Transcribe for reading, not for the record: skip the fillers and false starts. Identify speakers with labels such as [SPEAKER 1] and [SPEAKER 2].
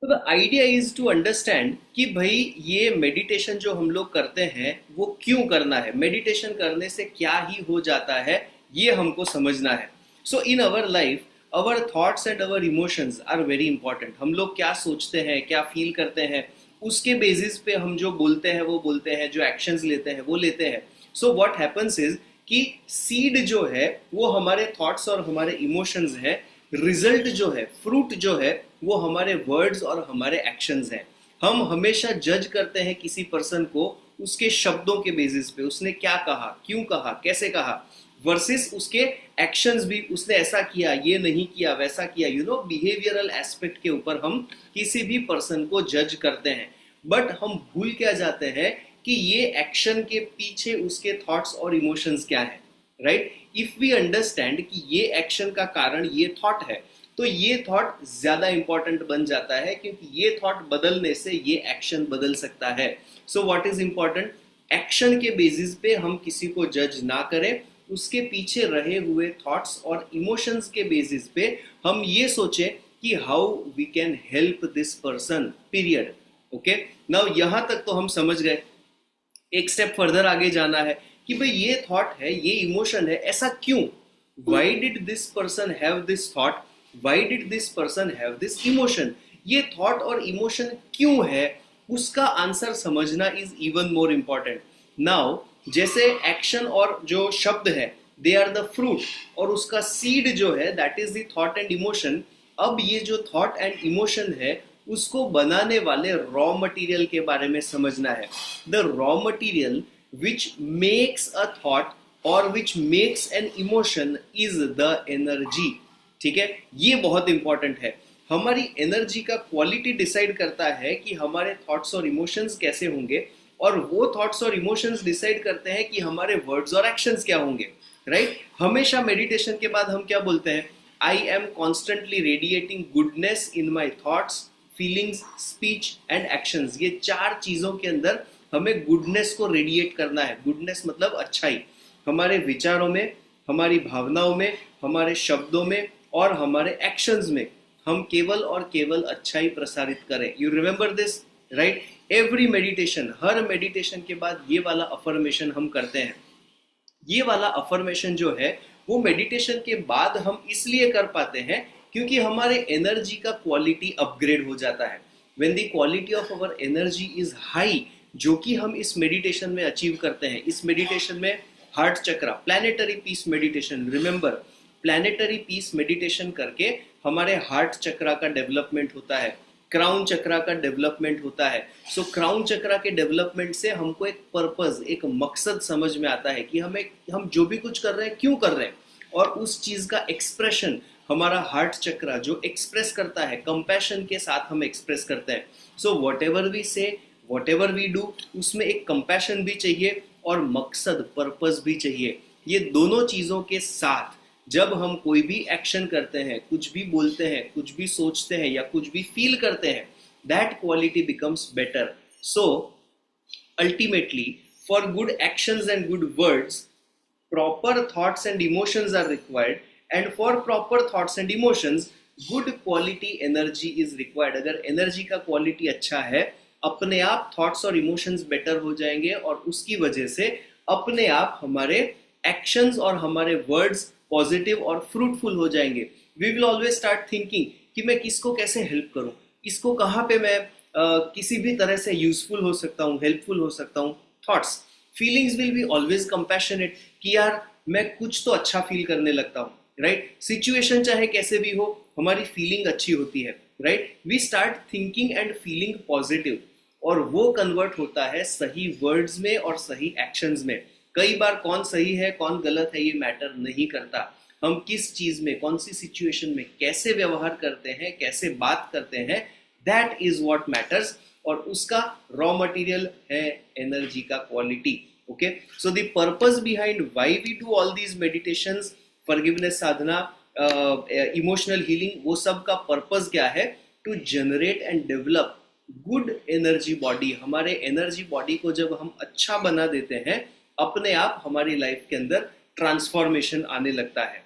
[SPEAKER 1] तो the idea is to understand कि भाई ये मेडिटेशन जो हम लोग करते हैं वो क्यों करना है, मेडिटेशन करने से क्या ही हो जाता है, ये हमको समझना है। So in our life our thoughts and our emotions are very important. हम लोग क्या सोचते हैं, क्या फील करते हैं, उसके बेसिस पे हम जो बोलते हैं वो बोलते हैं, जो एक्शंस लेते हैं वो लेते हैं। सो व्हाट हैपेंस इज कि सीड जो है वो हमारे थॉट्स और हमारे इमोशंस है, रिजल्ट जो है, फ्रूट जो है, वो हमारे वर्ड्स और हमारे एक्शंस हैं। हम हमेशा जज करते हैं किसी पर्सन को उसके शब्दों के बेसिस पे, उसने क्या कहा, क्यों कहा, कैसे कहा, वर्सेस उसके एक्शंस भी, उसने ऐसा किया, ये नहीं किया, वैसा किया, बिहेवियरल एस्पेक्ट के ऊपर हम किसी भी पर्सन को जज करते हैं। बट हम भूल क्या जाते हैं कि ये एक्शन के पीछे उसके थॉट्स और इमोशंस क्या है, राइट। इफ वी अंडरस्टैंड कि ये एक्शन का कारण ये थॉट है, तो ये थॉट ज्यादा इंपॉर्टेंट बन जाता है, क्योंकि ये थॉट बदलने से ये एक्शन बदल सकता है। So what is important, action के बेसिस पे हम किसी को जज ना करें, उसके पीछे रहे हुए थॉट्स और इमोशंस के बेसिस पे हम ये सोचें कि how we can help this person, period. Okay, now यहां तक तो हम समझ गए। एक स्टेप फर्दर आगे जाना है कि भाई ये थॉट है, ये इमोशन है, ऐसा क्यों, why did this person have this thought, why did this person have this emotion, ये थॉट और इमोशन क्यों है, उसका आंसर समझना is even more important. Now जैसे एक्शन और जो शब्द है दे आर द फ्रूट, और उसका सीड जो है that is the thought and emotion. अब ये जो थॉट एंड इमोशन है उसको बनाने वाले रॉ मटेरियल के बारे में समझना है। The raw material which makes a thought और which makes an emotion is the energy. ठीक है, ये बहुत इंपॉर्टेंट है। हमारी एनर्जी का क्वालिटी डिसाइड करता है कि हमारे थॉट्स और इमोशंस कैसे होंगे, और वो थॉट्स और इमोशंस डिसाइड करते हैं कि हमारे वर्ड्स और एक्शंस क्या होंगे, राइट। हमेशा मेडिटेशन के बाद हम क्या बोलते हैं, I am constantly radiating goodness in my thoughts, feelings, speech and actions. ये चार चीजों के अंदर हमें गुडनेस को रेडिएट करना है। गुडनेस मतलब अच्छाई, हमारे विचारों में, हमारी भावनाओं में, हमारे शब्दों में और हमारे एक्शंस में हम केवल और केवल अच्छाई प्रसारित करें। You remember this, right. Every meditation, her meditation के बाद ये वाला अफर्मेशन हम करते हैं। ये वाला अफर्मेशन जो है वो मेडिटेशन के बाद हम इसलिए कर पाते हैं क्योंकि हमारे एनर्जी का क्वालिटी अपग्रेड हो जाता है। When the quality of our energy is high, जो कि हम इस मेडिटेशन में अचीव करते हैं। इस मेडिटेशन में heart chakra, planetary peace meditation, remember planetary peace meditation करके हमारे हार्ट चक्रा का डेवलपमेंट होता है, क्राउन चक्रा का डेवलपमेंट होता है। सो क्राउन चक्रा के डेवलपमेंट से हमको एक पर्पस, एक मकसद समझ में आता है कि हम जो भी कुछ कर रहे हैं क्यों कर रहे हैं, और उस चीज का एक्सप्रेशन हमारा हार्ट चक्रा जो एक्सप्रेस करता है, कंपैशन के साथ हम एक्सप्रेस करते हैं। सो वॉट एवर वी से, वॉट एवर वी डू, उसमें एक कंपैशन भी चाहिए और मकसद, पर्पस भी चाहिए। ये दोनों चीजों के साथ जब हम कोई भी एक्शन करते हैं, कुछ भी बोलते हैं, कुछ भी सोचते हैं या कुछ भी फील करते हैं, that quality becomes better. So ultimately for good actions and good words, proper thoughts and emotions are required, and for proper thoughts and emotions good quality energy is required। अगर एनर्जी का quality अच्छा है, अपने आप thoughts और emotions better हो जाएंगे, और उसकी वजह से अपने आप हमारे एक्शंस और हमारे वर्ड्स पॉजिटिव और फ्रूटफुल हो जाएंगे। We will always start thinking कि मैं किसको कैसे हेल्प करूं, इसको कहाँ पे मैं किसी भी तरह से यूजफुल हो सकता हूँ, हेल्पफुल हो सकता हूँ। Thoughts, feelings will be always compassionate कि यार मैं कुछ तो अच्छा फील करने लगता हूँ, राइट। सिचुएशन चाहे कैसे भी हो, हमारी फीलिंग अच्छी होती है, right. We start thinking and feeling positive, और वो कन्वर्ट होता है सही वर्ड्स में और सही एक्शंस में। कई बार कौन सही है कौन गलत है ये मैटर नहीं करता, हम किस चीज में, कौन सी सिचुएशन में कैसे व्यवहार करते हैं, कैसे बात करते हैं, दैट इज व्हाट मैटर्स। और उसका रॉ मटेरियल है एनर्जी का quality. Okay, so the purpose behind why we do all these meditations, forgiveness sadhana, emotional healing, वो सब का पर्पस क्या है, to generate and develop good energy body. हमारे एनर्जी बॉडी को जब हम अच्छा बना देते हैं, अपने आप हमारी लाइफ के अंदर ट्रांसफॉर्मेशन आने लगता है।